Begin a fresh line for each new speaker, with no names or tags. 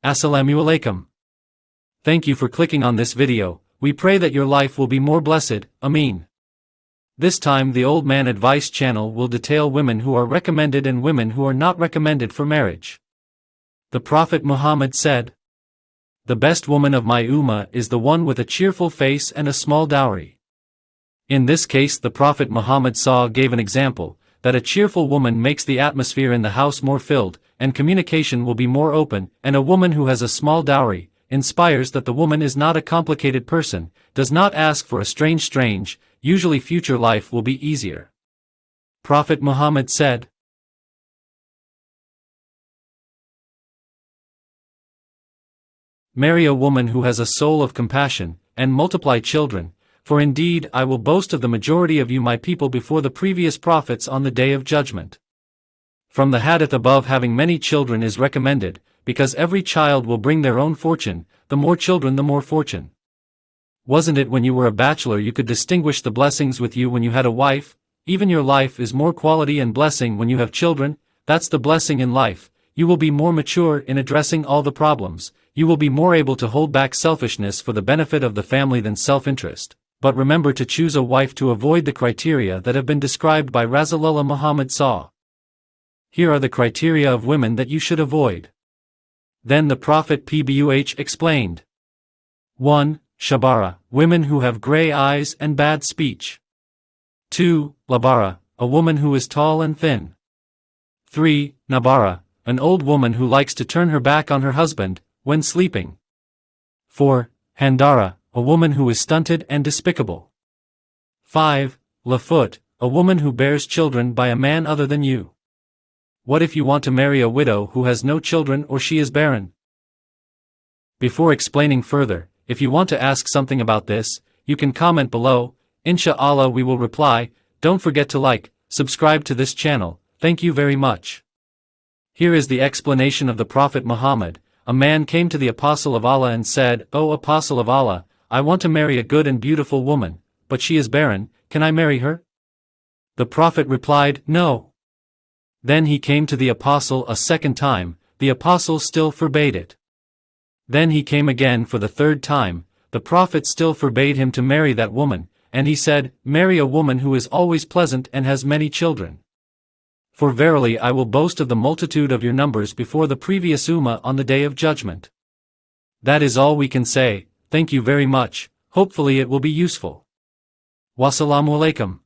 Assalamu alaikum. Thank you for clicking on this video. We pray that your life will be more blessed, Ameen. This time the Old Man Advice channel will detail women who are recommended and women who are not recommended for marriage. The Prophet Muhammad said, "The best woman of my ummah is the one with a cheerful face and a small dowry." In this case the Prophet Muhammad gave an example, that a cheerful woman makes the atmosphere in the house more filled, and communication will be more open, and a woman who has a small dowry, inspires that the woman is not a complicated person, does not ask for a strange, usually future life will be easier. Prophet Muhammad said, "Marry a woman who has a soul of compassion, and multiply children, for indeed I will boast of the majority of you my people before the previous prophets on the day of judgment." From the hadith above, having many children is recommended, because every child will bring their own fortune, the more children the more fortune. Wasn't it when you were a bachelor you could distinguish the blessings with you when you had a wife? Even your life is more quality and blessing when you have children. That's the blessing in life. You will be more mature in addressing all the problems, you will be more able to hold back selfishness for the benefit of the family than self-interest. But remember to choose a wife to avoid the criteria that have been described by Rasulullah Muhammad SAW. Here are the criteria of women that you should avoid. Then the Prophet PBUH explained. 1. Shabara, women who have gray eyes and bad speech. 2. Labara, a woman who is tall and thin. 3. Nabara, an old woman who likes to turn her back on her husband when sleeping. 4. Handara, a woman who is stunted and despicable. 5. Lafut, a woman who bears children by a man other than you. What if you want to marry a widow who has no children or she is barren? Before explaining further, if you want to ask something about this, you can comment below. Insha'Allah we will reply. Don't forget to like, subscribe to this channel. Thank you very much. Here is the explanation of the Prophet Muhammad. A man came to the Apostle of Allah and said, "O Apostle of Allah, I want to marry a good and beautiful woman, but she is barren, can I marry her?" The Prophet replied, "No." Then he came to the Apostle a second time, the Apostle still forbade it. Then he came again for the third time, the Prophet still forbade him to marry that woman, and he said, "Marry a woman who is always pleasant and has many children. For verily I will boast of the multitude of your numbers before the previous ummah on the day of judgment." That is all we can say. Thank you very much, hopefully it will be useful. Wassalamu alaikum.